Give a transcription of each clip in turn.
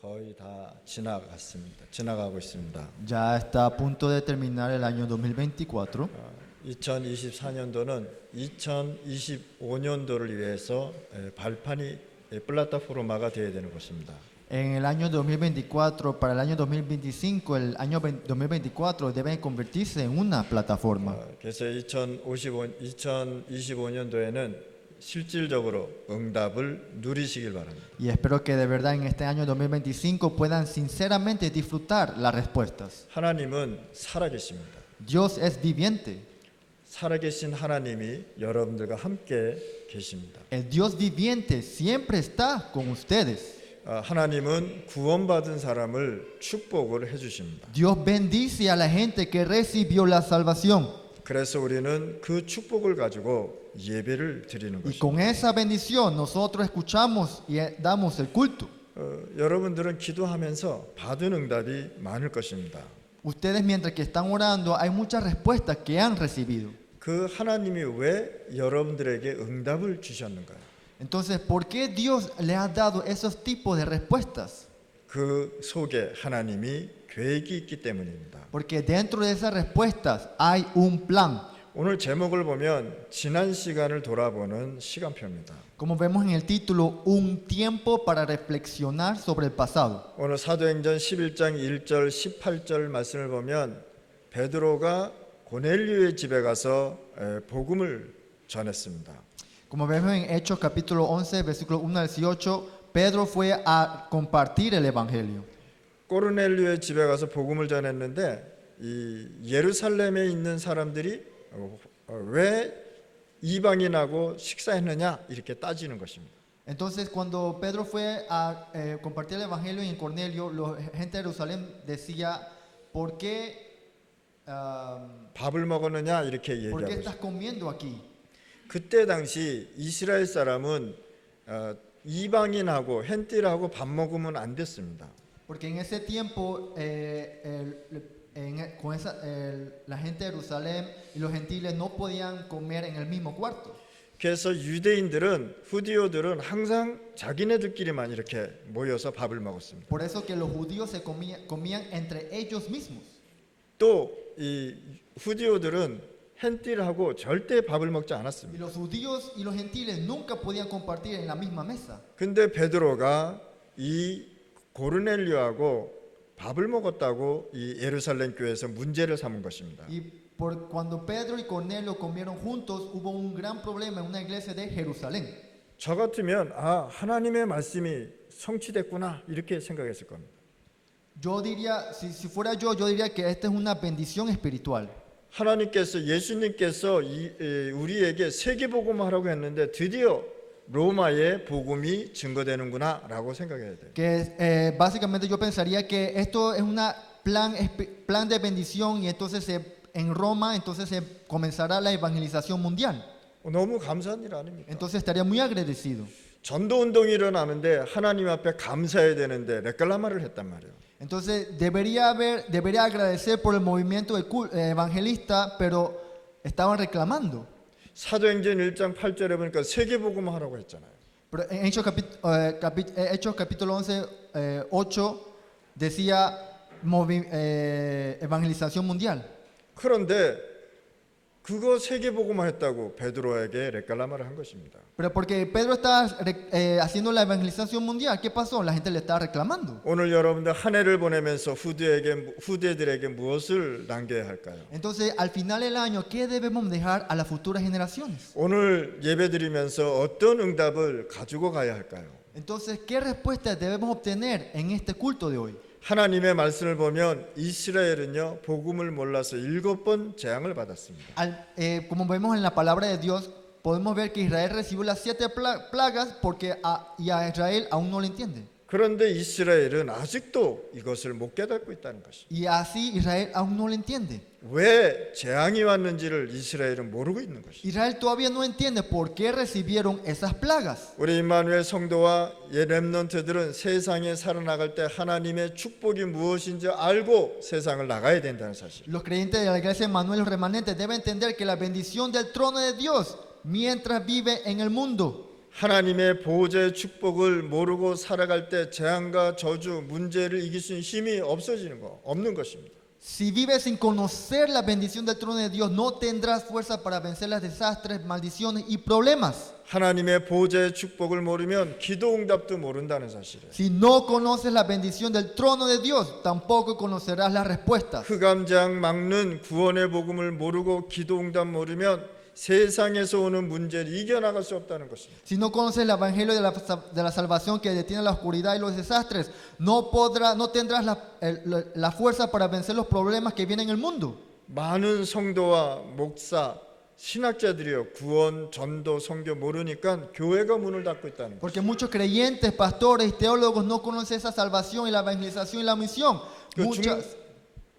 거의 다 지나가고 있습니다. Ya está a punto de terminar el año 2024. 2024년도는 2025년도를 위해서 발판이 플라타포르마가 되어야 되는 것입니다. En el año 2024, para el año 2025, el año 2024 debe convertirse en una plataforma. 그래서 2025년도에는 실질적으로 응답을 누리시길 바랍니다. Y espero que de verdad en este año 2025 puedan sinceramente disfrutar las respuestas. 하나님은 살아계십니다. Dios es viviente. 살아계신 하나님이 여러분들과 함께 계십니다. El Dios viviente siempre está con ustedes. 하나님은 구원받은 사람을 축복을 해주십니다. Dios bendice a la gente que recibió la salvación. 그래서 우리는 그 축복을 가지고 예배를 드리는 Y con 것입니다. esa bendición nosotros escuchamos y damos el culto. 여러분들은 기도하면서 받은 응답이 많을 것입니다. Ustedes mientras que están orando hay muchas respuestas que han recibido. 그 하나님이 왜 여러분들에게 응답을 주셨는가요? Entonces, ¿por qué Dios le ha dado esos tipos de respuestas? 그 속에 하나님이 계획이 있기 때문입니다. Porque dentro de esas respuestas hay un plan. 오늘 제목을 보면 지난 시간을 돌아보는 시간표입니다. Como vemos en el título, un tiempo para reflexionar sobre el pasado. 오늘 사도행전 11장 1절 18절 말씀을 보면 베드로가 고넬료의 집에 가서 복음을 전했습니다. Como vemos en Hechos capítulo 11, versículo 1 al 18, Pedro fue a compartir el evangelio. 고넬료의 집에 가서 복음을 전했는데 이 예루살렘에 있는 사람들이 왜 이방인하고 식사했느냐 이렇게 따지는 것입니다. Entonces, cuando Pedro fue a compartir el evangelio en Cornelio, la gente de Jerusalén decía, ¿por qué 밥을 먹었느냐 이렇게 ¿por qué 얘기하고 estás 있어요. comiendo aquí? 그때 당시 이스라엘 사람은 이방인하고 헨틸하고 밥 먹으면 안 됐습니다. Porque en ese tiempo la gente de Jerusalén y los gentiles no podían comer en el mismo cuarto. 그래서 유대인들은 후디오들은 항상 자기네들끼리만 이렇게 모여서 밥을 먹었습니다. Por eso que los judíos se comían entre ellos mismos. 또 이 후디오들은 헨틸하고 절대 밥을 먹지 Y 않았습니다. los judíos y los gentiles nunca podían compartir en la misma mesa. 근데 베드로가 이 고르넬료하고 밥을 먹었다고 이 예루살렘 교회에서 문제를 삼은 것입니다. Y cuando Pedro y Cornelio comieron juntos, hubo un gran problema en una iglesia de Jerusalén. 저 같으면 하나님의 말씀이 성취됐구나 이렇게 생각했을 겁니다. Yo diría, si fuera yo diría que esta es una bendición espiritual. 하나님께서 예수님께서 우리에게 세계복음하라고 했는데 드디어 로마의 복음이 증거되는구나라고 생각해야 돼요. Que básicamente yo pensaría que esto es una plan de bendición y entonces en Roma entonces se comenzará la evangelización mundial. 너무 감사한 일 아닙니까? Entonces estaría muy agradecido. 전도 운동이 일어나는데 하나님 앞에 감사해야 되는데 레클라마를 했단 말이에요. Entonces debería agradecer por el movimiento evangelista, pero estaban reclamando. 사도행전 1장 8절에 보니까 세계복음하라고 했잖아요. Pero en Hechos capítulo 11, 8 decía evangelización mundial. 그런데 그거 세계복음화 했다고 베드로에게 레클라마를 한 것입니다. Pero porque Pedro estaba haciendo la evangelización mundial, ¿qué pasó? La gente le estaba reclamando. 오늘 여러분들 한 해를 보내면서 후대들에게 무엇을 남겨야 할까요? Entonces, al final del año, ¿qué debemos dejar a las futuras generaciones? 오늘 예배드리면서 어떤 응답을 가지고 가야 할까요? Entonces, ¿qué respuesta debemos obtener en este culto de hoy? 하나님의 말씀을 보면 이스라엘은요 복음을 몰라서 7번 재앙을 받았습니다. Como vemos en la palabra de Dios, podemos ver que Israel recibió las 7 plagas porque a Israel aún no lo entiende. 그런데 이스라엘은 아직도 이것을 못 깨닫고 있다는 것입니다. Y así Israel aún no lo entiende. 왜 재앙이 왔는지를 이스라엘은 모르고 있는 것입니다. Israel todavía no entiende por qué recibieron esas plagas. 우리 임마누엘 성도와 렘넌트들은 세상에 살아나갈 때 하나님의 축복이 무엇인지 알고 세상을 나가야 된다는 사실. Los creyentes de la iglesia de Manuel, los remanentes, deben entender que la bendición del trono de Dios mientras vive en el mundo. 하나님의 보호자의 축복을 모르고 살아갈 때 재앙과 저주, 문제를 이길 수 있는 힘이 없는 것입니다. Si vives sin conocer la bendición del trono de Dios, no tendrás fuerza para vencer los desastres, maldiciones y problemas. 하나님의 보호자의 축복을 모르면 기도 응답도 모른다는 사실이에요. Si no conoces la bendición del trono de Dios, tampoco conocerás las respuestas. 흑암장 막는 구원의 복음을 모르고 기도 응답 모르면 세상에서 오는 문제를 이겨나갈 수 없다는 것입니다. Si no conoces el evangelio de la salvación que detiene la oscuridad y los desastres, no tendrás la fuerza para vencer los problemas que vienen en el mundo. 많은 성도와 목사, 신학자들이요 구원, 전도, 선교 모르니까 교회가 문을 닫고 있다는 거예요. Porque muchos creyentes, pastores y teólogos no conocen esa salvación y la evangelización y la misión.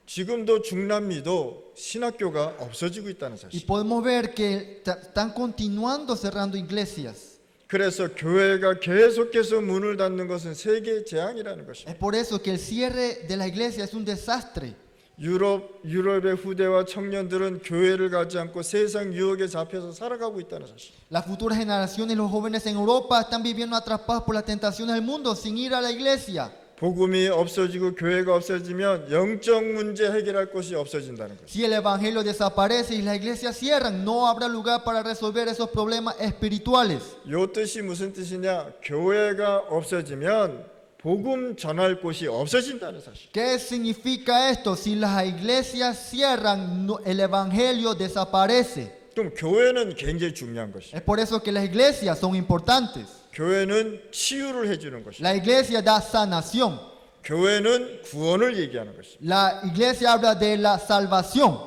지금도 중남미도 신학교가 없어지고 있다는 Y 사실. podemos ver que están continuando cerrando iglesias. 그래서 교회가 계속해서 문을 닫는 것은 세계 재앙이라는 것입니다. Es por eso que el cierre de la iglesia es un desastre. 유럽의 후대와 청년들은 교회를 가지 않고 세상 유혹에 잡혀서 살아가고 있다는 사실. Las futuras generaciones y los jóvenes en Europa están viviendo atrapados por las tentaciones del mundo sin ir a la iglesia. 복음이 없어지고 교회가 없어지면 영적 문제 해결할 곳이 없어진다는 것입니다. Si el evangelio desaparece y las iglesias cierran, no habrá lugar para resolver esos problemas espirituales. 요 뜻이 무슨 뜻이냐? 교회가 없어지면 복음 전할 곳이 없어진다는 사실. ¿Qué significa esto? Si las iglesias cierran, el evangelio desaparece. 그럼 교회는 굉장히 중요한 것이죠. Es por eso que las iglesias son importantes. 교회는 치유를 해주는 것이죠. La iglesia da sanación. 교회는 구원을 얘기하는 것이죠. La iglesia habla de la salvación.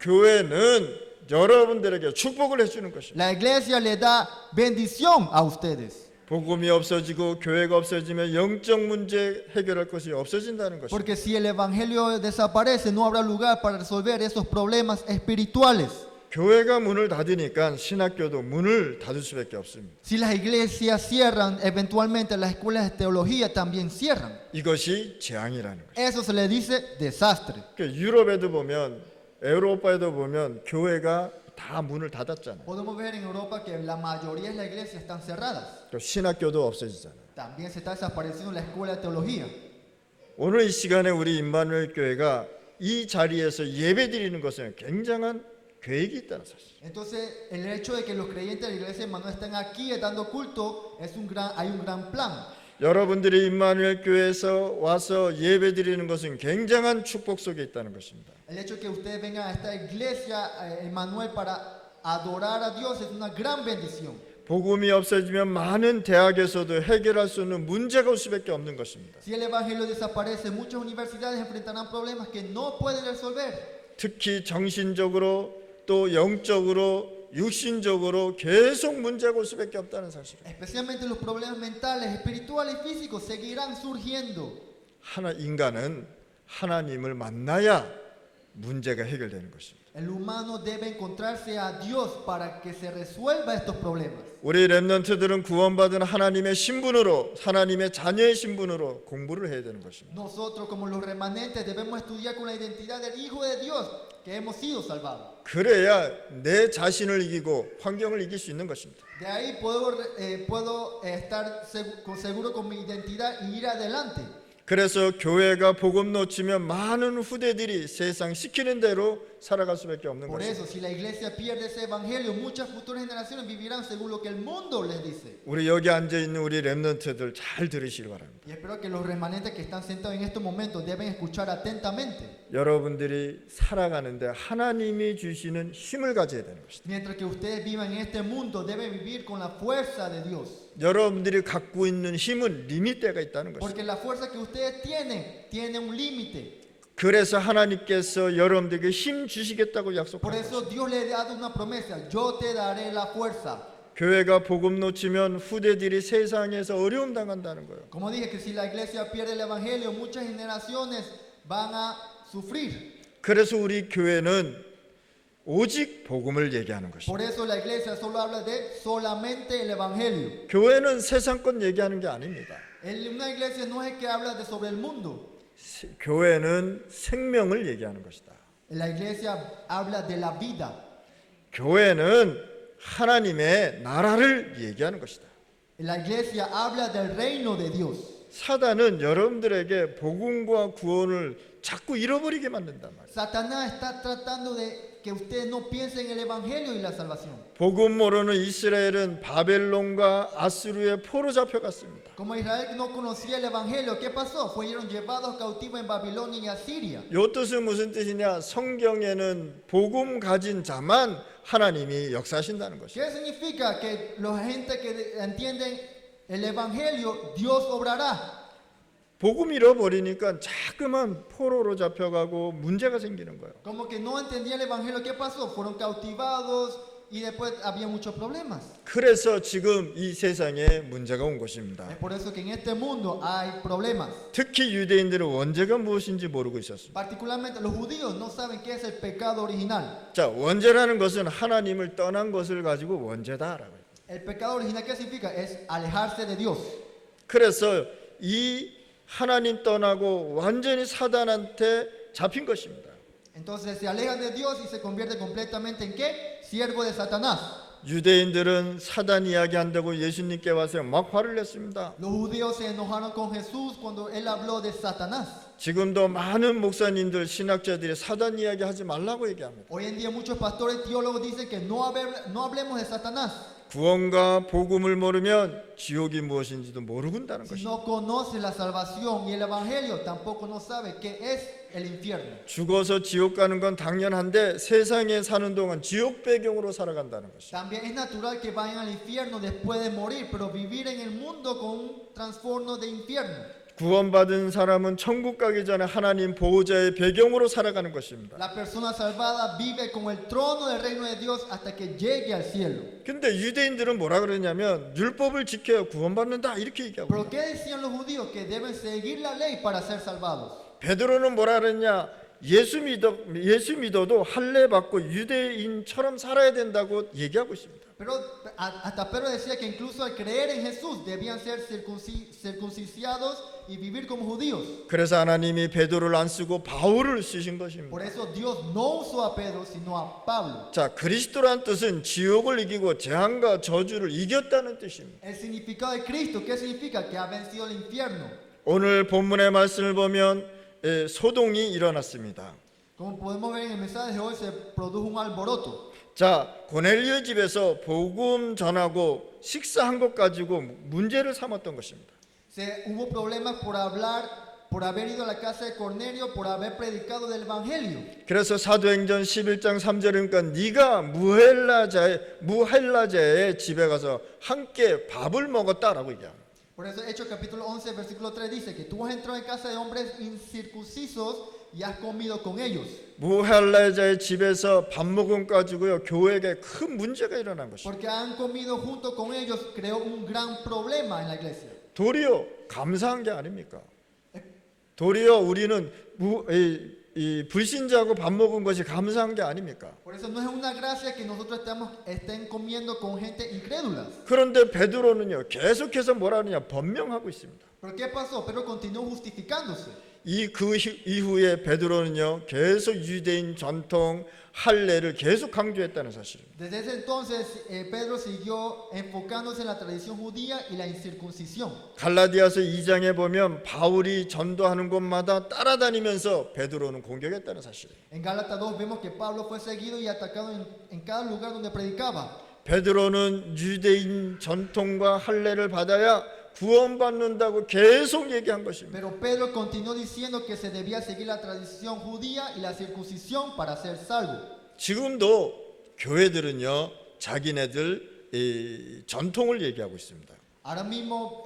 교회는 여러분들에게 축복을 해주는 것이죠. La iglesia le da bendición a ustedes. 복음이 없어지고 교회가 없어지면 영적 문제 해결할 것이 없어진다는 것이죠. Porque si el evangelio desaparece, no habrá lugar para resolver esos problemas espirituales. 교회가 문을 닫으니까 신학교도 문을 닫을 수밖에 없습니다. Si las iglesias cierran, eventualmente las escuelas de teología también cierran. 이것이 재앙이라는 것이죠. Eso se le dice desastre. 유럽에도 보면, 에우로파에도 보면 교회가 다 문을 닫았잖아요. Podemos ver en Europa que la mayoría de las iglesias están cerradas. 또 신학교도 없어지잖아요. También se está desapareciendo la escuela de teología. 오늘 이 시간에 우리 임마누엘 교회가 이 자리에서 예배드리는 것은 굉장한 계획이 있다는 사실. Entonces, el hecho de que los creyentes de la iglesia de Manuel estén aquí dando culto, hay un gran plan. 여러분들이 임마누엘 교회에서 와서 예배드리는 것은 굉장한 축복 속에 있다는 것입니다. El hecho de que ustedes vengan a esta iglesia, Emmanuel, para adorar a Dios es una gran bendición. 복음이 없어지면 많은 대학에서도 해결할 수 없는 문제가 올 수밖에 없는 것입니다. Si el evangelio desaparece, muchas universidades enfrentarán problemas que no pueden resolver. 특히 정신적으로 또 영적으로 육신적으로 계속 문제가 올 수밖에 없다는 사실. Especialmente los problemas mentales, espirituales y físicos seguirán surgiendo. 인간은 하나님을 만나야 문제가 해결되는 것입니다. El humano debe encontrarse a Dios para que se resuelva estos problemas. 우리 렘넌트들은 구원받은 하나님의 신분으로, 하나님의 자녀의 신분으로 공부를 해야 되는 것입니다. Nosotros como los remanentes debemos estudiar con la identidad del Hijo de Dios, que hemos sido salvados. 그래야 내 자신을 이기고 환경을 이길 수 있는 것입니다. De ahí puedo estar seguro con mi identidad y ir adelante. 그래서 교회가 복음 놓치면 많은 후대들이 세상 시키는 대로 살아갈 수밖에 없는 Por 것입니다. eso, si la iglesia pierde ese evangelio, muchas futuras generaciones vivirán según lo que el mundo les dice. 우리 여기 앉아 있는 우리 렘넌트들 잘 들으시길 바랍니다. Y espero que los remanentes que están sentados en estos momentos deben escuchar atentamente. 여러분들이 살아가는데 하나님이 주시는 힘을 가져야 되는 것입니다. Mientras que ustedes vivan en este mundo, deben vivir con la fuerza de Dios. 여러분들이 갖고 있는 힘은 리밋대가 있다는 것입니다. Porque la fuerza que ustedes tiene un límite. 그래서 하나님께서 여러분들에게 힘 주시겠다고 Por 약속한 eso 것입니다. Dios le ha dado una promesa: yo te daré la fuerza. 교회가 복음 놓치면 후대들이 세상에서 어려움 당한다는 거예요. Como dije, que si la iglesia pierde el evangelio, muchas generaciones van a sufrir. 그래서 우리 교회는 오직 복음을 얘기하는 것입니다. Por eso la iglesia solo habla de solamente el evangelio. 교회는 세상 것 얘기하는 게 아닙니다. Una iglesia no es que habla sobre el mundo. 교회는 생명을 얘기하는 것이다. La iglesia habla de la vida. 교회는 하나님의 나라를 얘기하는 것이다. La iglesia habla del reino de Dios. 사단은 여러분들에게 복음과 구원을 자꾸 잃어버리게 만든단 말이에요. Satanás está tratando de que ustedes no piensen en el evangelio y la salvación. 복음 모르는 이스라엘은 바벨론과 아수르의 포로 잡혀갔습니다. Como Israel no conocía el evangelio, ¿qué pasó? Fueron llevados cautivos en Babilonia y Asiria. 이 뜻은 무슨 뜻이냐? 성경에는 복음 가진 자만 하나님이 역사하신다는 것이에요. ¿Qué significa? Que la gente que entienden el evangelio, Dios obrará. 복음 잃어버리니까 자꾸만 포로로 잡혀가고 문제가 생기는 거예요. Como que no entendía el evangelio, ¿qué pasó? Fueron cautivados y después había muchos problemas. 그래서 지금 이 세상에 문제가 온 것입니다. Es por eso que en este mundo hay problemas. 특히 유대인들은 원죄가 무엇인지 모르고 있었습니다. Particularmente los judíos no saben qué es el pecado original. 자, 원죄라는 것은 하나님을 떠난 것을 가지고 원죄다라고 해요. El pecado original, ¿qué significa? Es alejarse de Dios. 그래서 이 하나님 떠나고 완전히 사단한테 잡힌 것입니다. Entonces se aleja de Dios y se convierte completamente en ¿qué? Siervo de Satanás. 유대인들은 사단 이야기한다고 예수님께 와서 막 화를 냈습니다. Los judíos se enojaron con Jesús cuando él habló de Satanás. 지금도 많은 목사님들, 신학자들이 사단 이야기하지 말라고 얘기합니다. Hoy en día muchos pastores teólogos dicen que no hablemos de Satanás. 구원과 복음을 모르면 지옥이 무엇인지도 모르는다는 Si 것입니다. no conoce la salvación y el evangelio, tampoco no sabe qué es el infierno. 죽어서 지옥 가는 건 당연한데 세상에 사는 동안 지옥 배경으로 살아간다는 것입니다. También es natural que vayan al infierno después de morir, pero vivir en el mundo con un trastorno de infierno. 구원받은 사람은 천국 가기 전에 하나님 보호자의 배경으로 살아가는 것입니다. La persona salvada vive con el trono del reino de Dios hasta que llegue al cielo. 근데 유대인들은 뭐라 그러냐면 율법을 지켜야 구원받는다 이렇게 얘기하고 ¿Pero 있어요. qué decían los judíos? Que deben seguir la ley para ser salvados. 베드로는 뭐라 그랬냐? 예수 믿어도 할례 받고 유대인처럼 살아야 된다고 얘기하고 있습니다. Pero hasta Pedro decía que incluso al creer en Jesús debían ser circuncidados y vivir como judíos. 그래서 하나님이 베드로를 안 쓰고 바울을 쓰신 것입니다. Por eso Dios no usó a Pedro sino a Pablo. 자, 그리스도란 뜻은 지옥을 이기고 재앙과 저주를 이겼다는 뜻입니다. El significado de Cristo, ¿qué significa? Que ha vencido el infierno. 오늘 본문의 말씀을 보면 소동이 일어났습니다. Como podemos ver en el mensaje de hoy, se produjo un alboroto. 자, 고넬료 집에서 복음 전하고 식사한 것 가지고 문제를 삼았던 것입니다. Hubo problemas por haber ido a la casa de Cornelio, por haber predicado del evangelio. 그래서 사도행전 11장 3절이니까 네가 무헬라자의 집에 가서 함께 밥을 먹었다라고 얘기합니다. Por eso Hechos capítulo 11 versículo 3 dice que tú has entrado en casa de hombres incircuncisos y has comido con ellos. 무헬라자의 집에서 밥 먹은 가지고요 교회에 큰 문제가 일어난 것입니다. Porque han comido junto con ellos, creó un gran problema en la iglesia. 도리어 감사한 게 아닙니까? 도리어 우리는 이 불신자하고 밥 먹은 것이 감사한 게 아닙니까? Por eso no es una gracia que nosotros estén comiendo con gente incrédula. 그런데 베드로는요 계속해서 뭐라 하느냐 번명하고 있습니다. ¿Pero qué pasó? Pedro continuó justificándose. 그 이후에 베드로는요 계속 유대인 전통 할례를 계속 강조했다는 사실입니다. Desde ese entonces Pedro siguió enfocándose en la tradición judía y la incircuncisión. 갈라디아서 2장에 보면 바울이 전도하는 곳마다 따라다니면서 베드로는 공격했다는 사실입니다. En Gálatas 2 vemos que Pablo fue seguido y atacado en cada lugar donde predicaba. 베드로는 유대인 전통과 할례를 받아야 구원받는다고 계속 얘기한 것입니다. Pero Pedro continuó diciendo que se debía seguir la tradición judía y la circuncisión para ser salvo. 지금도 교회들은요 자기네들 이 전통을 얘기하고 있습니다. Ahora mismo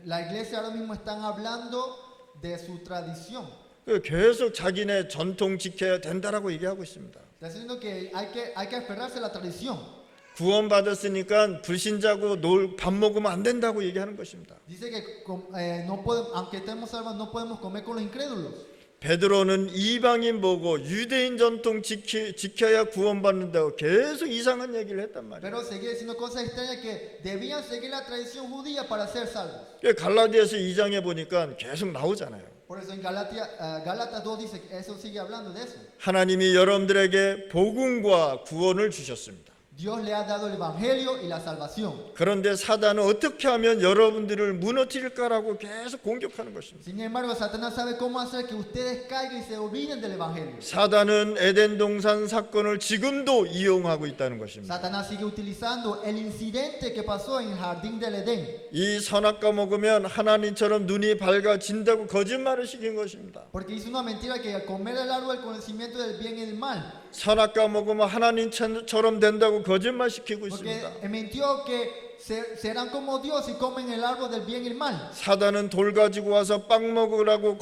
la iglesia ahora mismo están hablando de su tradición. 계속 자기네 전통 지켜야 된다라고 얘기하고 있습니다. Está diciendo que hay que aferrarse a la tradición. 구원받았으니까 불신자고 밥 먹으면 안 된다고 얘기하는 것입니다. Dice que no podemos, aunque estemos salvos, no podemos comer con los incrédulos. 베드로는 이방인 보고 유대인 전통 지켜야 구원받는다고 계속 이상한 얘기를 했단 말이에요. Pero seguía diciendo cosas extrañas que debían seguir la tradición judía para ser salvos. 갈라디아서 2장에 보니까 계속 나오잖아요. Por eso en Gálatas 2 dice que eso sigue hablando de eso. 하나님이 여러분들에게 복음과 구원을 주셨습니다. Dios le ha dado el evangelio y la salvación. 그런데 사단은 어떻게 하면 여러분들을 무너뜨릴까라고 계속 공격하는 것입니다. Sin embargo, Satanás sabe cómo hacer que ustedes caigan y se olviden del evangelio. 사단은 에덴 동산 사건을 지금도 이용하고 있다는 것입니다. Satanás sigue utilizando el incidente que pasó en el jardín del Edén. 이 선악과 먹으면 하나님처럼 눈이 밝아진다고 거짓말을 시킨 것입니다. Porque hizo una mentira que al comer el árbol del conocimiento del bien y del mal. 선악과 먹으면 하나님처럼 된다고 거짓말 시키고 Porque 있습니다. mintió que serán como Dios y comen el árbol del bien y el mal. 사단은 돌 가지고 와서 빵 먹으라고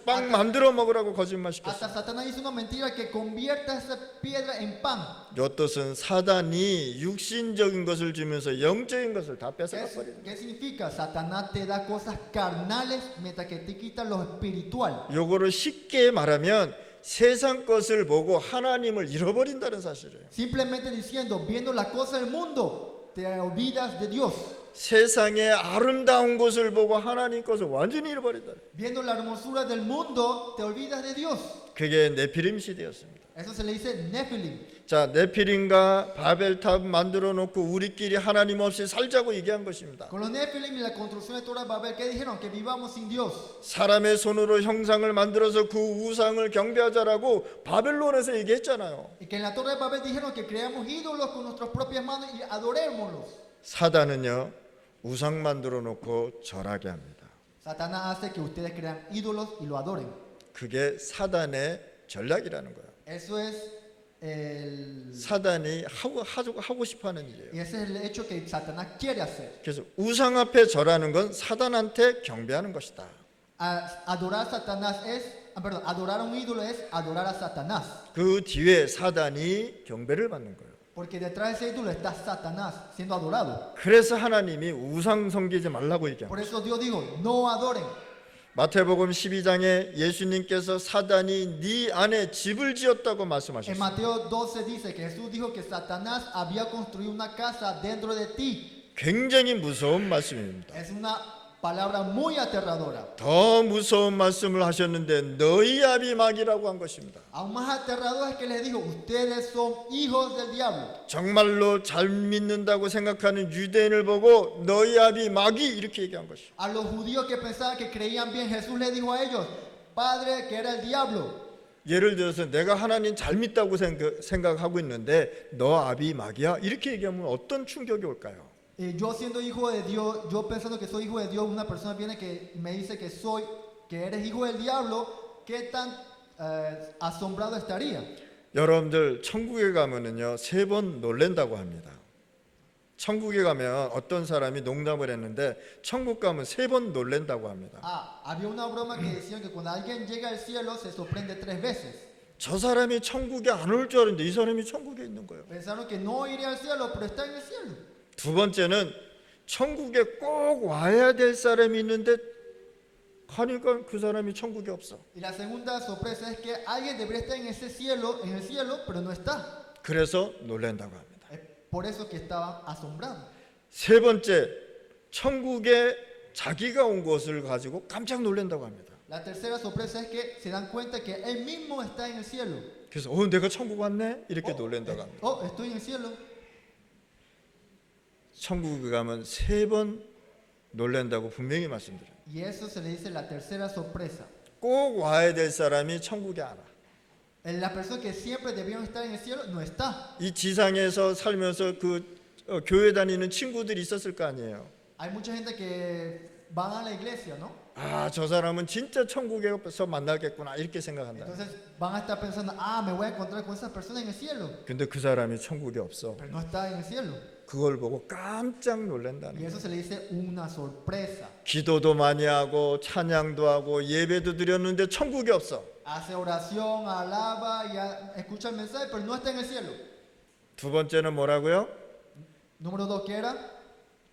빵 만들어 먹으라고 거짓말 Hasta 시켰습니다. Satanás hizo una mentira que convierta esa piedra en pan. 이 뜻은 사단이 육신적인 것을 주면서 영적인 것을 다 뺏어가 버립니다. ¿Qué significa? Satanás te da cosas carnales mientras que te quita lo espiritual. 요거를 쉽게 말하면 세상 것을 보고 하나님을 잃어버린다는 사실이에요. Simplemente diciendo, viendo las cosas del mundo, te olvidas de Dios. 세상의 아름다운 것을 보고 하나님 것을 완전히 잃어버린다. Viendo la hermosura del mundo, te olvidas de Dios. 그게 네피림 시대였습니다. Eso se le dice Nephilim. 자, 네피림과 바벨탑 만들어 놓고 우리끼리 하나님 없이 살자고 얘기한 것입니다. Con los Nephilim y la construcción de Torre de Babel, ¿qué dijeron? Que vivamos sin Dios. 사람의 손으로 형상을 만들어서 그 우상을 경배하자라고 바벨론에서 얘기했잖아요. Y que en la Torre de Babel dijeron que creamos ídolos con nuestras propias manos y adorémoslos. 사단은요, 우상 만들어 놓고 절하게 합니다. Satanás hace que ustedes crean ídolos y lo adoren. 그게 사단의 전략이라는 거예요. Eso es el... 사단이 하고 싶어하는 일이에요. Y ese es el hecho que Satanás quiere hacer. 그래서 우상 앞에 절하는 건 사단한테 경배하는 것이다. Adorar a Satanás adorar a un ídolo es adorar a Satanás. 그 뒤에 사단이 경배를 받는 거예요. Porque detrás de ese ídolo está Satanás siendo adorado. 그래서 하나님이 우상 섬기지 말라고 얘기합니다. Por eso Dios dijo, no adoren. 마태복음 12장에 예수님께서 사단이 네 안에 집을 지었다고 En 말씀하셨어요. Mateo 12 dice que Jesús dijo que Satanás había construido una casa dentro de ti. 굉장히 무서운 말씀입니다. Es una palabra muy aterradora. 더 무서운 말씀을 하셨는데 너희 아비 마귀라고 한 것입니다. Aún más aterrador es que les dijo, ustedes son hijos del diablo. 정말로 잘 믿는다고 생각하는 유대인을 보고 너희 아비 마귀 이렇게 얘기한 것이죠. A los judíos que pensaban que creían bien, Jesús les dijo a ellos, Padre, que era el diablo. 예를 들어서 내가 하나님 잘 믿다고 생각하고 있는데 너 아비 마귀야 이렇게 얘기하면 어떤 충격이 올까요? Yo siendo hijo de Dios, yo pensando que soy hijo de Dios, una persona viene que me dice que eres hijo del diablo, ¿qué tan asombrado estaría? 여러분들 천국에 가면은요 3번 놀랜다고 합니다. 천국에 가면 어떤 사람이 농담을 했는데 천국 가면 3번 놀랜다고 합니다. Había una broma que decían que cuando alguien llega al cielo se sorprende 3 veces. 저 사람이 천국에 안 올 줄 알았는데 이 사람이 천국에 있는 거예요. Pensaron que no iría al cielo, pero está en el cielo. 두 번째는 천국에 꼭 와야 될 사람이 있는데 가니까 그 사람이 천국에 없어. Y la segunda sorpresa es que alguien debería estar en el cielo, pero no está. 그래서 놀란다고 합니다. Es por eso que estaban asombrados. 세 번째, 천국에 자기가 온 것을 가지고 깜짝 놀란다고 합니다. La tercera sorpresa es que se dan cuenta que él mismo está en el cielo. 그래서 내가 천국 왔네 이렇게 놀란다고 합니다. Estoy en el cielo. 천국에 가면 3번 놀란다고 분명히 말씀드려요. Y eso se le dice la tercera sorpresa. 꼭 와야 될 사람이 천국에 안 와. La persona que siempre debían estar en el cielo no está. 이 지상에서 살면서 교회 다니는 친구들이 있었을 거 아니에요. Hay mucha gente que van a la iglesia, ¿no? 저 사람은 진짜 천국에서 만나겠구나 이렇게 생각한다. Entonces van a estar pensando, me voy a encontrar con esa persona en el cielo. 근데 그 사람이 천국에 없어. Pero no está en el cielo. 그걸 보고 깜짝 놀란다는 Y 거예요. eso se le dice una sorpresa. 기도도 많이 하고 찬양도 하고 예배도 드렸는데 천국에 없어. Hace oración, alaba y escucha el mensaje, pero no está en el cielo. 두 번째는 뭐라고요? Número 2, ¿qué era?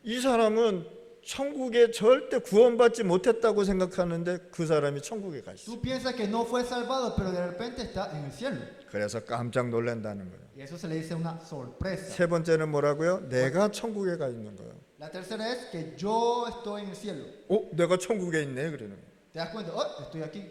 이 사람은 천국에 절대 구원받지 못했다고 생각하는데 그 사람이 천국에 가 있어. Tú piensas que no fue salvado, pero de repente está en el cielo. 그래서 깜짝 놀란다는 거예요. Y eso se le dice una sorpresa. 세 번째는 뭐라고요? 내가 천국에 가 있는 거예요. La tercera es que yo estoy en el cielo. 내가 천국에 있네 그러는 거예요. ¿Te das cuenta? Estoy aquí.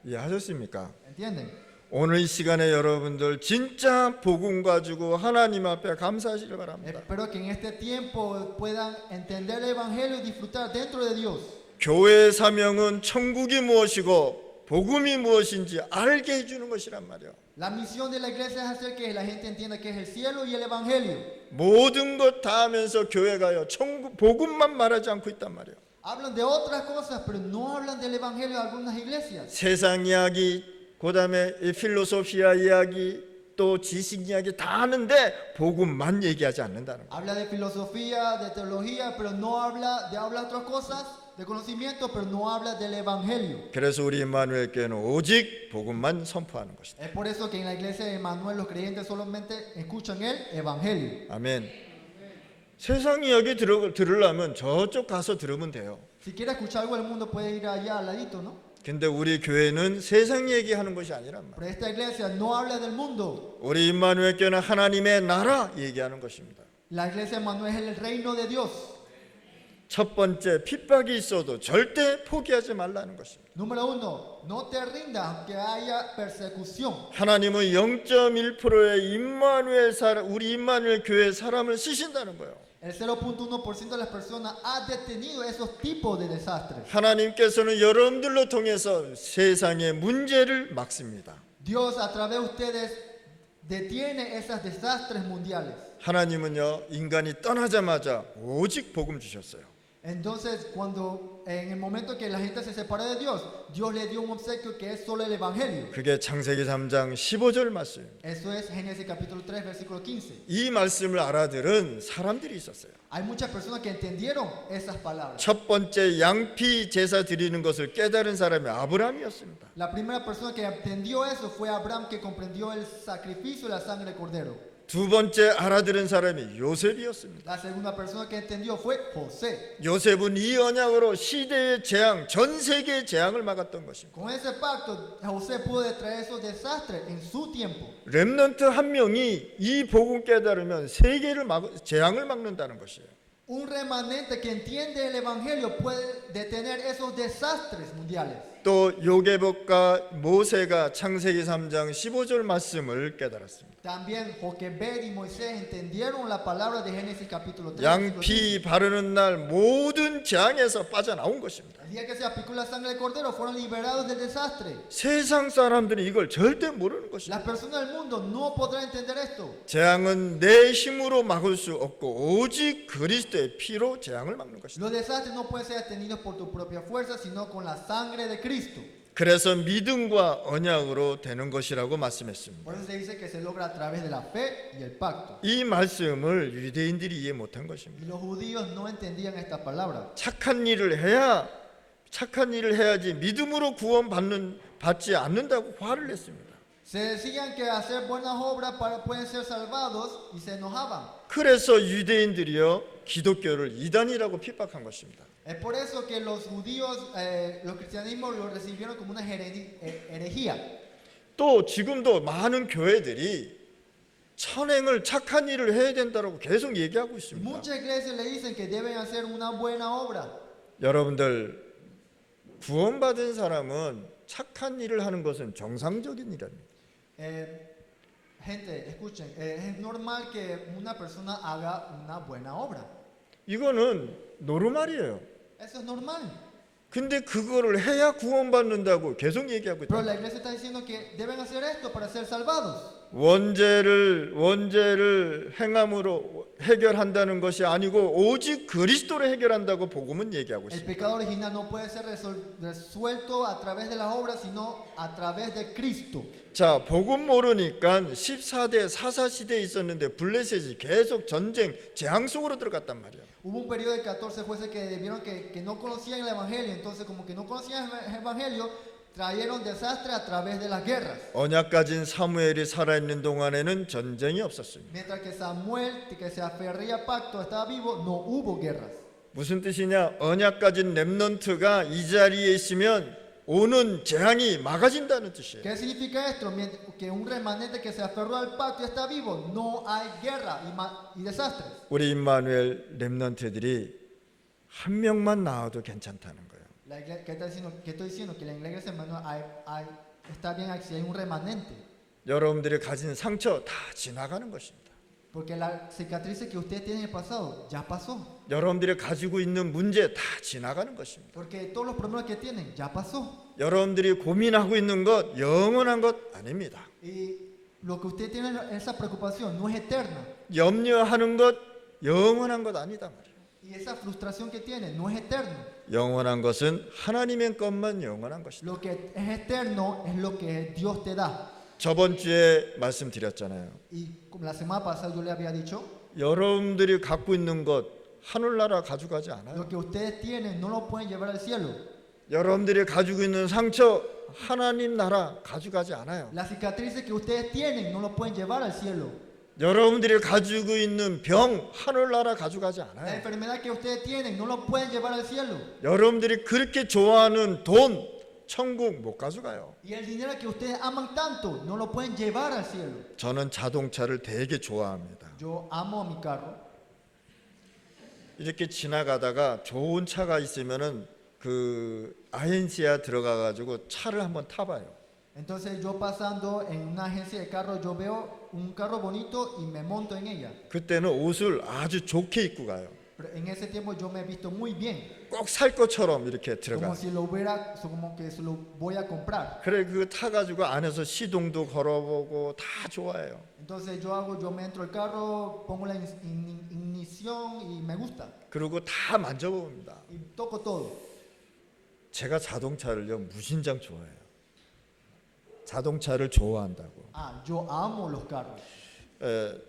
이해하셨습니까? ¿Entienden? 오늘 이 시간에 여러분들 진짜 복음 가지고 하나님 앞에 감사하시길 바랍니다. Espero que en este tiempo puedan entender el Evangelio y disfrutar dentro de Dios. 교회의 사명은 천국이 무엇이고 복음이 무엇인지 알게 해주는 것이란 말이에요. La misión de la iglesia es hacer que la gente entienda que es el cielo y el Evangelio. 모든 것 다 하면서 교회가요 천국 복음만 말하지 않고 있단 말이에요. Hablan de otras cosas, pero no hablan del Evangelio de algunas iglesias. 세상 이야기, 그다음에 이 필로소피아 이야기, 또 지식 이야기 다 하는데 복음만 얘기하지 않는다는 거예요. Habla de filosofía, de teología, pero no habla de otras cosas, de conocimiento, pero no habla del Evangelio. 그래서 우리 임마누엘 교회는 오직 복음만 선포하는 것이다. Es por eso que en la iglesia de Emmanuel los creyentes solamente escuchan el Evangelio. 아멘. 세상 이야기 들으려면 저쪽 가서 들으면 돼요. Si quiere escuchar algo del mundo puede ir allá al ladito, ¿no? 근데 우리 교회는 세상 얘기하는 것이 아니란 말이에요. Pero esta iglesia no habla del mundo. 우리 임마누엘 교회는 하나님의 나라 얘기하는 것입니다. La iglesia de Emmanuel es el reino de Dios. 첫 번째 핍박이 있어도 절대 포기하지 말라는 것입니다. Número uno, no te rindas aunque haya persecución. 하나님은 0.1%의 우리 임마누엘 교회 사람을 쓰신다는 거예요. El 0.1% de las personas ha detenido esos tipos de desastres. 하나님께서는 여러분들로 통해서 세상의 문제를 막습니다. Dios a través de ustedes detiene esos desastres mundiales. 하나님은요 인간이 떠나자마자 오직 복음 주셨어요. Entonces, cuando en el momento que la gente se separó de Dios, Dios le dio un obsequio que es solo el Evangelio. 그게 창세기 3장 15절 말씀입니다. Eso es Génesis capítulo 3, versículo 15. 이 말씀을 알아들은 사람들이 있었어요. Hay muchas personas que entendieron esas palabras. 첫 번째 양피 제사 드리는 것을 깨달은 사람이 아브라함이었습니다. La primera persona que entendió eso fue Abraham, que comprendió el sacrificio de la sangre del cordero. 두 번째 알아들은 사람이 요셉이었습니다. La segunda persona que entendió fue José. 요셉은 이 언약으로 시대의 재앙, 전 세계의 재앙을 막았던 것입니다. Con ese pacto, José pudo traer esos desastres en su tiempo. 렘넌트 한 명이 이 복음 깨달으면 세계를 재앙을 막는다는 것이에요. Un remanente que entiende el Evangelio puede detener esos desastres mundiales. 또 요게복과 모세가 창세기 3장 15절 말씀을 깨달았습니다. También Joquebed y Moisés entendieron la palabra de Génesis capítulo 3. 양피 바르는 날 모든 재앙에서 빠져나온 것입니다. El día que se aplicó la sangre del cordero fueron liberados del desastre. 세상 사람들은 이걸 절대 모르는 것입니다. Las personas del mundo no podrán entender esto. 재앙은 내 힘으로 막을 수 없고 오직 그리스도의 피로 재앙을 막는 것입니다. Los desastres no pueden ser detenidos por tu propia fuerza, sino con la sangre de Cristo. 그래서 믿음과 언약으로 되는 것이라고 말씀했습니다. Por eso se dice que se logra a través de la fe y el pacto. 이 말씀을 유대인들이 이해 못한 것입니다. Y los judíos no entendían esta palabra. 착한 일을 해야지 믿음으로 받지 않는다고 화를 냈습니다. Se decían que hacer buenas obras pueden ser salvados y se enojaban. 그래서 유대인들이요 기독교를 이단이라고 핍박한 것입니다. Es por eso que los judíos, los cristianismos lo recibieron como una herejía. 또 지금도 많은 교회들이 선행을 착한 일을 해야 된다고 계속 얘기하고 있습니다. Muchas iglesias le dicen que deben hacer una buena obra. 여러분들 구원받은 사람은 착한 일을 하는 것은 정상적인 일입니다. Gente, escuchen, es normal que una persona haga una buena obra. 이거는 노르말이에요. Eso es normal. 근데 그거를 해야 구원받는다고 계속 얘기하고 Pero 있다. la iglesia está diciendo que deben hacer esto para ser salvados. 원죄를 행함으로 해결한다는 것이 아니고 오직 그리스도로 해결한다고 복음은 얘기하고 El 있습니다. pecado original no puede ser resuelto a través de las obras, sino a través de Cristo. 자, 복음 모르니까 14대 사사시대에 있었는데 블레셋이 계속 전쟁, 재앙 속으로 들어갔단 말이에요. Hubo un periodo de 14 jueces que vieron que no conocían el evangelio, entonces como que no conocían el evangelio, trajeron desastre a través de las guerras. 언약 가진 사무엘이 살아있는 동안에는 전쟁이 없었습니다. Mientras que Samuel, que se aferría al pacto, estaba vivo, no hubo guerras. 무슨 뜻이냐? 언약 가진 렘넌트가 이 자리에 있으면 오는 재앙이 막아진다는 뜻이에요. ¿Qué significa esto? Que un remanente que se aferró al pacto y está vivo, no hay guerra y desastres. 우리 임마누엘 렘넌트들이 한 명만 나와도 괜찮다는 거예요. ¿Qué estoy diciendo? Que en la iglesia hermano hay está bien si hay un remanente. 여러분들이 가진 상처 다 지나가는 것입니다. Porque las cicatrices que ustedes tienen en el pasado ya pasó. 여러분들이 가지고 있는 문제 다 지나가는 것입니다. Porque todos los problemas que tienen ya pasó. 여러분들이 고민하고 있는 것 영원한 것 아닙니다. Y lo que ustedes tienen, esa preocupación, no es eterna. 염려하는 것 영원한 것 아니다 말이에요. Y esa frustración que tienen no es eterna. 영원한 것은 하나님의 것만 영원한 것이다. Lo que es eterno es lo que Dios te da. 저번 주에 말씀드렸잖아요. Y como la semana pasada yo le había dicho, 여러분들이 갖고 있는 것 하늘나라 가져가지 않아요. lo que ustedes tienen no lo pueden llevar al cielo. 여러분들이 가지고 있는 상처 하나님 나라 가져가지 않아요. Las cicatrices que ustedes tienen no lo pueden llevar al cielo. 여러분들이 가지고 있는 병 하늘나라 가져가지 La 않아요. enfermedad que ustedes tienen no lo pueden llevar al cielo. 여러분들이 그렇게 좋아하는 돈 천국 못 가져가요. Y el dinero que ustedes aman tanto no lo pueden llevar al cielo. 저는 자동차를 되게 좋아합니다. Yo amo mi carro. 이렇게 지나가다가 좋은 차가 있으면은 그 아헨시아 들어가 가지고 차를 한번 타봐요. Entonces yo pasando en una agencia de carros yo veo un carro bonito y me monto en ella. 그때는 옷을 아주 좋게 입고 가요. Pero en ese tiempo yo me he visto muy bien, 꼭 살 것처럼 이렇게 들어가. como si lo hubiera, como que se lo voy a comprar. 그래 그 타가지고 안에서 시동도 걸어보고 다 좋아해요. Entonces yo me entro al carro, pongo la ignición y me gusta. 그리고 다 만져봅니다. Y toco todo. 제가 자동차를요 무진장 좋아해요. 자동차를 좋아한다고. Ah, yo amo los carros.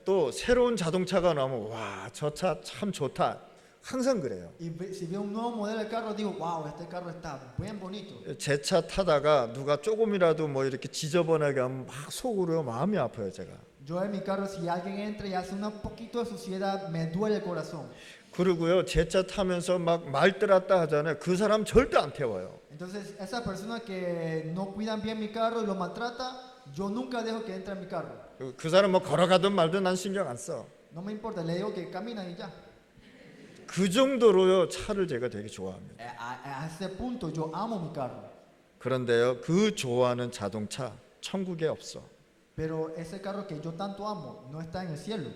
또 새로운 자동차가 나오면 와, 저 차 참 좋다. 항상 그래요. Y si veo un nuevo modelo de carro digo, wow, este carro está bien bonito. 제 차 타다가 누가 조금이라도 뭐 이렇게 지저분하게 하면 막 속으로 마음이 아파요, 제가. Yo en mi carro si alguien entra y hace un poquito de suciedad me duele el corazón. 그리고요 제 차 타면서 막 말들었다 하잖아요. 그 사람 절대 안 태워요. Entonces esas personas que no cuidan bien mi carro y lo maltrata, yo nunca dejo que entre en mi carro. 그 사람 뭐 걸어가든 말든 난 신경 안 써. No me importa, le digo que caminan y ya. 그 정도로요 차를 제가 되게 좋아합니다. A ese punto yo amo mi carro. 그런데요 그 좋아하는 자동차 천국에 없어. Pero ese carro que yo tanto amo no está en el cielo.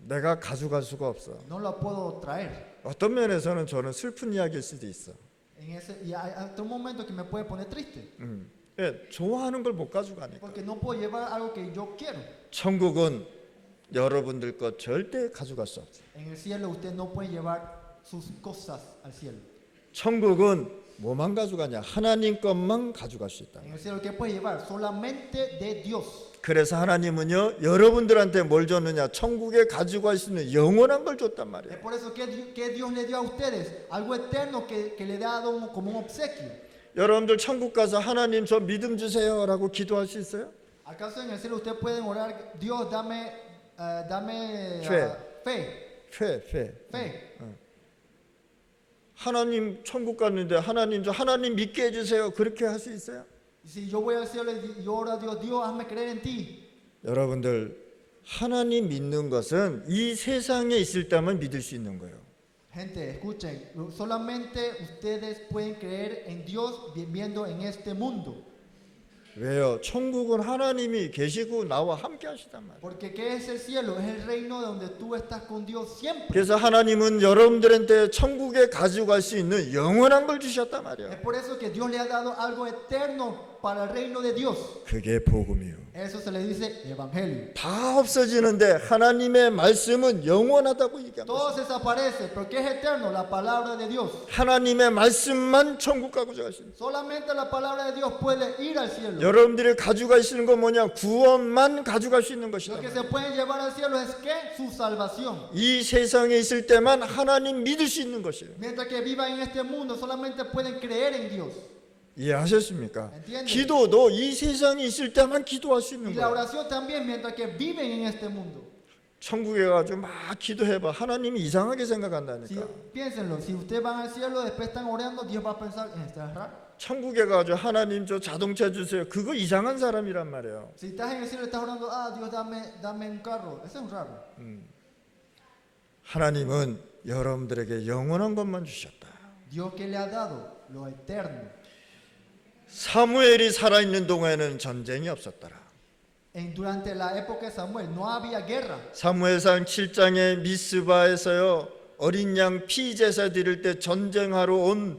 내가 가져갈 수가 없어. No lo puedo traer. 어떤 면에서는 저는 슬픈 이야기일 수도 있어. Y hay otro momento que me puede poner triste. 예, 좋아하는 걸 못 가져가니까. Porque no puedo llevar algo que yo quiero. 천국은 여러분들 것 절대 가져갈 수 없어요. En el cielo usted no puede llevar sus cosas al cielo. 천국은 뭐만 가져가냐? 하나님 것만 가져갈 수 있다. En el cielo ¿qué puede llevar? Solamente de Dios. 그래서 하나님은요 여러분들한테 뭘 줬느냐? 천국에 가져갈 수 있는 영원한 걸 줬단 Es 말이에요. por eso que Dios le dio a ustedes algo eterno que le ha dado como un obsequio. 여러분들 천국 가서 하나님 저 믿음 주세요라고 기도할 수 있어요? ¿Acaso en el cielo ustedes pueden orar, Dios dame Fe. fe? fe. 하나님 천국 갔는데 하나님 저 하나님 믿게 해주세요. 그렇게 할 수 있어요? Si yo voy al cielo y yo oro a Dios, Dios, hazme creer en ti. 여러분들 하나님 믿는 것은 이 세상에 있을 때만 믿을 수 있는 거예요. Gente, escuchen, solamente ustedes pueden creer en Dios viviendo en este mundo. 왜요? 천국은 하나님이 계시고 나와 함께 하시단 말이에요. Porque ¿qué es el cielo? Es el reino donde tú estás con Dios siempre. 그래서 하나님은 여러분들한테 천국에 가져갈 수 있는 영원한 걸 주셨단 Es 말이에요. por eso que Dios le ha dado algo eterno para el reino de Dios. 그게 복음이요. Eso se le dice evangelio. 다 없어지는데 하나님의 말씀은 영원하다고 얘기합니다. Todo desaparece, pero ¿qué es eterno? La palabra de Dios. 하나님의 말씀만 천국 가져갈 수 있는. Solamente la palabra de Dios puede ir al cielo. 여러분들이 가져가시는 건 뭐냐? 구원만 가져갈 수 있는 것이다. Lo que se puede llevar al cielo es que su salvación. 이 세상에 있을 때만 하나님 믿을 수 있는 것이에요. Mientras que vivan en este mundo, solamente pueden creer en Dios. 이해하셨습니까? Entiende? 기도도 이 세상에 있을 때만 기도할 수 있는 Y la 거예요. oración también, mientras que viven en este mundo. 천국에 가서 막 기도해봐. 하나님이 이상하게 Si, 생각한다니까. piénsenlo, si ustedes van al cielo, después están orando, Dios va a pensar, ¿este es raro? 천국에 가서 하나님 저 자동차 주세요. 그거 이상한 사람이란 말이에요. Si estás en el cielo y estás orando, Dios dame un carro, eso es raro. 하나님은 여러분들에게 영원한 것만 주셨다. Dios que le ha dado lo eterno. 사무엘이 살아있는 동안에는 전쟁이 없었더라. Durante la época de Samuel no había guerra. 사무엘상 7장의 미스바에서요, 어린 양 피제사 드릴 때 전쟁하러 온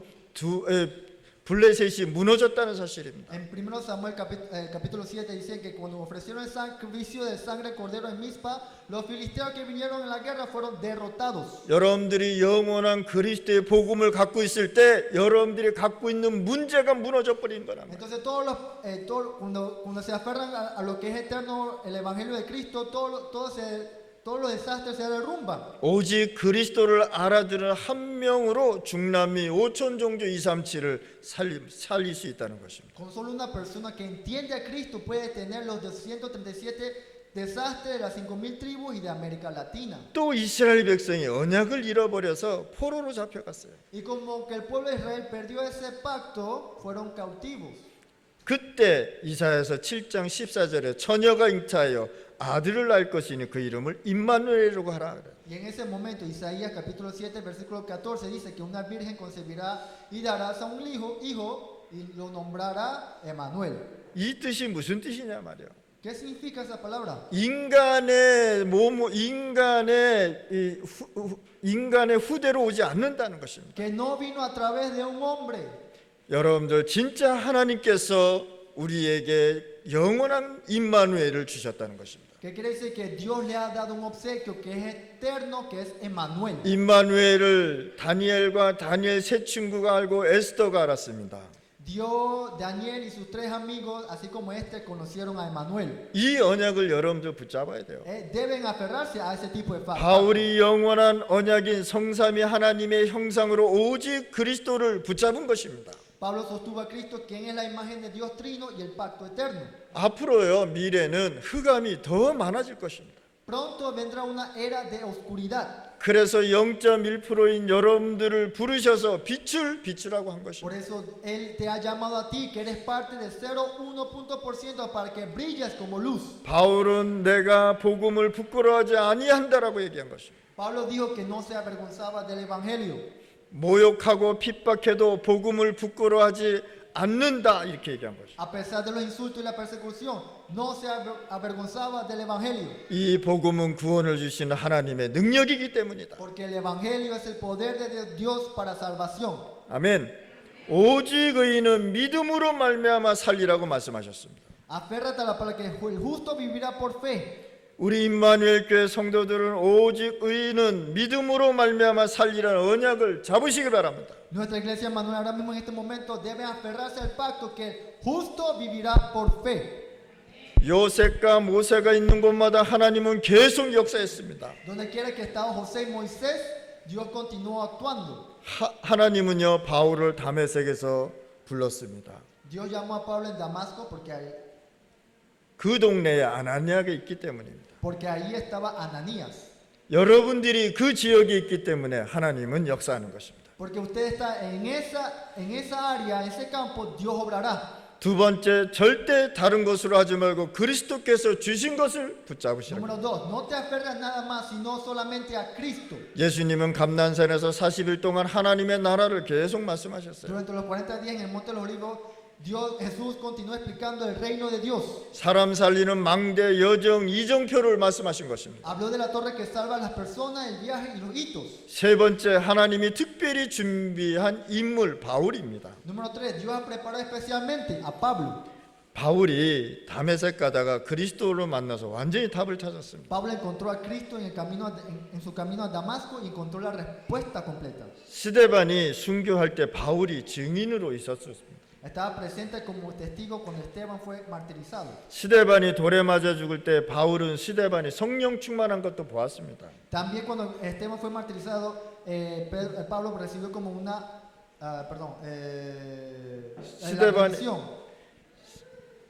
블레셋이 무너졌다는 사실입니다. En 1 Samuel capítulo 7 dice que cuando ofrecieron el sacrificio de sangre de cordero en Mizpa, los filisteos que vinieron en la guerra fueron derrotados. 여러분들이 영원한 그리스도의 복음을 갖고 있을 때 여러분들이 갖고 있는 문제가 무너져 버린 거랍니다. Entonces cuando se aferran a lo que es eterno, el evangelio de Cristo, todos los desastres se derrumban. 오직 그리스도를 알아들은 한 명으로 중남미 5천 종교 237을 살릴 수 있다는 것입니다. Con solo una persona que entiende a Cristo puede tener los 237 desastres de las 5,000 tribus y de América Latina. 또 이스라엘 백성이 언약을 잃어버려서 포로로 잡혀갔어요. Y como que el pueblo de Israel perdió ese pacto, fueron cautivos. 그때 이사야서 7장 14절에 처녀가 잉태하여 아들을 낳을 것이니 그 이름을 임마누엘이라고 하라. Y en ese momento Isaías capítulo 7 versículo 14 dice que una virgen concebirá y dará a un hijo y lo nombrará Emanuel. 이 뜻이 무슨 뜻이냐 말이야. ¿Qué significa esa palabra? 인간의 후대로 오지 않는다는 것입니다. Que no vino a través de un hombre. 여러분들 진짜 하나님께서 우리에게 영원한 임마누엘을 주셨다는 것입니다. ¿Qué quiere decir? Que Dios le ha dado un obsequio que es eterno, que es Emanuel. 임마누엘을 다니엘과 다니엘 세 친구가 알고 에스더가 알았습니다. Dios, Daniel y sus 3 amigos, así como conocieron a Emanuel. 이 언약을 여러분들 붙잡아야 돼요. Deben aferrarse a ese tipo de pacto. 바울이 영원한 언약인 성삼위 하나님의 형상으로 오직 그리스도를 붙잡은 것입니다. Pablo sostuvo a Cristo, quien es la imagen de Dios Trino y el pacto eterno. 앞으로요, 미래는 흑암이 더 많아질 것입니다. Pronto vendrá una era de oscuridad. 그래서 0.1%인 여러분들을 부르셔서 빛을 비추라고 한 것입니다. Por eso Él te ha llamado a ti, que eres parte de 0,1% para que brilles como luz. 바울은 내가 복음을 부끄러워하지 아니한다라고 얘기한 것입니다. Pablo dijo que no se avergonzaba del evangelio. 모욕하고 핍박해도 복음을 부끄러워하지 않는다 이렇게 얘기한 것입니다. A pesar de los insultos y la persecución, no se avergonzaba del evangelio. 이 복음은 구원을 주시는 하나님의 능력이기 때문이다. Porque el evangelio es el poder de Dios para salvación. 아멘. 오직 의인은 믿음으로 말미암아 살리라고 말씀하셨습니다. Aférrate a la palabra que el justo vivirá por fe. 우리 임마누엘 교회 성도들은 오직 의인은 믿음으로 말미암아 살리라는 언약을 잡으시기 바랍니다. Nuestra iglesia Manuel ahora mismo en este momento debe aferrarse al pacto que el justo vivirá por fe. 요셉과 모세가 있는 곳마다 하나님은 계속 역사했습니다. Donde quiera que estaba José y Moisés, Dios continuó actuando. 하나님은요 바울을 다메섹에서 불렀습니다. Dios llamó a Pablo en Damasco 그 동네에 아나니아가 있기 때문입니다. porque ahí estaba Ananías. 여러분들이 그 지역에 있기 때문에 하나님은 역사하는 것입니다. Porque usted está en esa área, en ese campo, Dios obrará. 두 번째, 절대 다른 것으로 하지 말고 그리스도께서 주신 것을 붙잡으시라. Número 2, no te aferras nada más, sino solamente a Cristo. 예수님은 감난산에서 40일 동안 하나님의 나라를 계속 말씀하셨어요. Durante los 40 días en el Monte de los Olivos, Jesús continuó explicando el reino de Dios. 사람 살리는 망대, 여정, 이정표를 말씀하신 것입니다. Habló de la torre que salva a las personas, el viaje y los hitos. 세 번째, 하나님이 특별히 준비한 인물 바울입니다. Número 3, Dios ha preparado especialmente a Pablo. 바울이 다메섹 가다가 그리스도를 만나서 완전히 답을 찾았습니다. Pablo encontró a Cristo en su camino a Damasco y encontró la respuesta completa. 스데반이 순교할 때 바울이 증인으로 있었습니다. Estaba presente como testigo cuando Esteban fue martirizado. 스데반이 돌에 맞아 죽을 때 바울은 스데반이 성령 충만한 것도 보았습니다. También cuando Esteban fue martirizado, Pablo recibió como una, la bendición.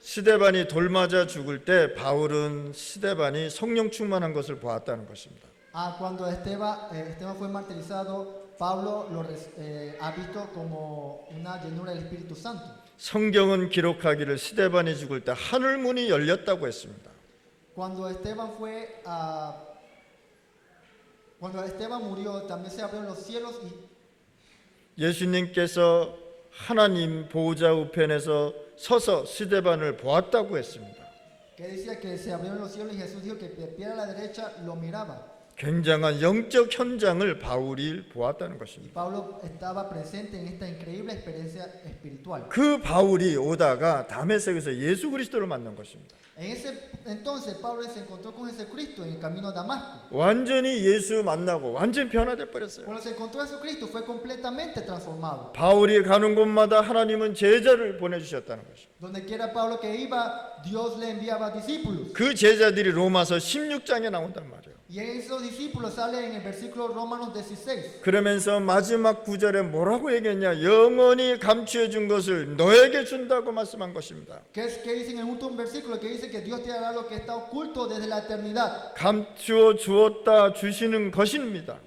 스데반이 돌 맞아 죽을 때 바울은 스데반이 성령 충만한 것을 보았다는 것입니다. Cuando Esteban fue martirizado, Pablo ha visto como una llenura del Espíritu Santo. 성경은 기록하기를 스데반이 죽을 때 하늘 문이 열렸다고 했습니다. Cuando Esteban murió, también se abrieron los cielos y 예수님께서 하나님 보호자 우편에서 서서 스데반을 보았다고 했습니다. Que decía que se abrieron los cielos y Jesús dijo que de pie a la derecha lo miraba. 굉장한 영적 현장을 바울이 보았다는 Y 것입니다. Pablo estaba presente en esta increíble experiencia espiritual. 그 바울이 오다가 다메섹에서 예수 그리스도를 만난 것입니다. En ese entonces Pablo se encontró con Jesucristo en el camino a Damasco. 완전히 예수 만나고 완전 변화돼 버렸어요. Cuando se encontró a Jesucristo fue completamente transformado. 바울이 가는 곳마다 하나님은 제자를 보내주셨다는 것입니다. Donde quiera Pablo que iba, Dios le enviaba discípulos. 그 제자들이 로마서 16장에 나온단 말이에요. Y esos discípulos salen en el versículo Romanos 16. 그러면서 마지막 구절에 뭐라고 얘기했냐? 영원히 감추어 준 것을 너에게 준다고 말씀한 것입니다. Que dicen en un versículo que dice que Dios te dará lo que está oculto desde la eternidad. 감추어 주었다 주시는 것입니다.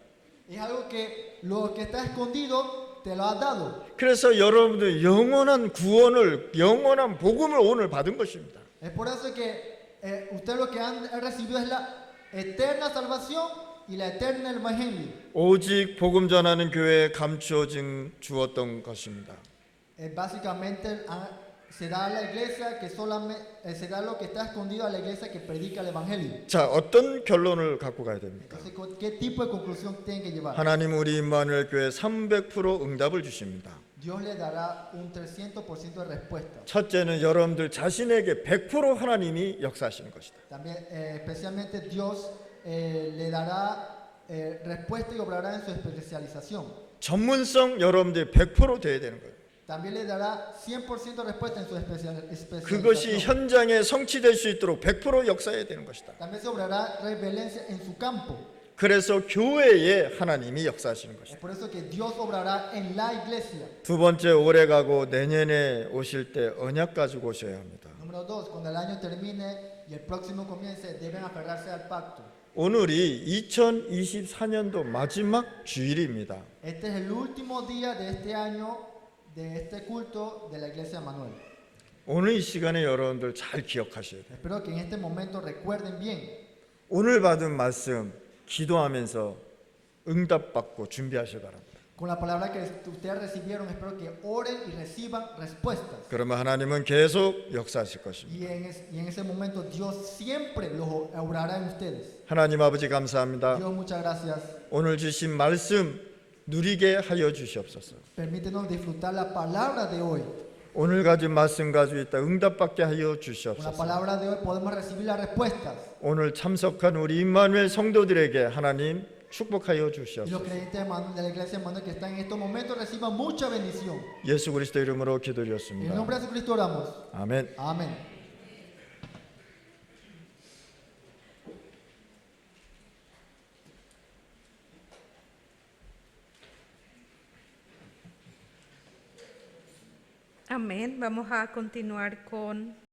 Es algo que lo que está escondido te lo ha dado. 그래서 여러분들 영원한 구원을 영원한 복음을 오늘 받은 것입니다. Es por eso que usted lo que han recibido es la eterna salvación y la eterna evangelio. 오직 복음 전하는 교회에 감추어 주었던 것입니다. Básicamente se da a la iglesia que solamente se da lo que está escondido a la iglesia que predica el evangelio. 자, 어떤 결론을 갖고 가야 됩니까? Entonces, ¿qué tipo de conclusión tienen que llevar? 하나님 우리 임마누엘 교회 300% 응답을 주십니다. Dios le dará un 300% de respuesta. 첫째는 여러분들 자신에게 100% 하나님이 역사하시는 것이다. También, especialmente Dios le dará respuesta y obrará en su especialización. 전문성 여러분들이 100% 돼야 되는 거예요. También le dará 100% respuesta en su 그것이 especialización. 현장에 성취될 수 있도록 100% 역사해야 되는 것이다. También se obrará revelencia en su campo. 그래서 교회에 하나님이 역사하시는 Es 것이다. por eso que Dios obrará en la iglesia. 두 번째, 올해 가고 내년에 오실 때 언약 가지고 오셔야 합니다. Número 2, cuando el año termine y el próximo comience, deben aferrarse al pacto. 오늘이 2024년도 마지막 주일입니다. Este es el último día de este año, de este culto de la iglesia Manuel. 오늘 이 시간에 여러분들 잘 기억하셔야 돼요. Espero que en este momento recuerden bien. 오늘 받은 말씀 기도하면서 응답받고 준비하시기 바랍니다. Con la palabra que ustedes recibieron, espero que oren y reciban respuestas. 그러면 하나님은 계속 역사하실 것입니다. Y en ese momento Dios siempre lo obrará en ustedes. 하나님 아버지 감사합니다. Dios, muchas gracias. 오늘 주신 말씀 누리게 하여 주시옵소서. Permítenos disfrutar la palabra de hoy. 오늘 가진 말씀 가지고 있다 응답받게 하여 Con la 주시옵소서. palabra de hoy podemos recibir las respuestas. 오늘 참석한 우리 임마누엘 성도들에게 하나님 축복하여 Y los 주시옵소서. creyentes de la iglesia Manuel que están en estos momentos reciban mucha bendición. 예수 그리스도 이름으로 En el 기도드렸습니다. nombre de Jesucristo oramos. 아멘. Amén. Amén. Vamos a continuar con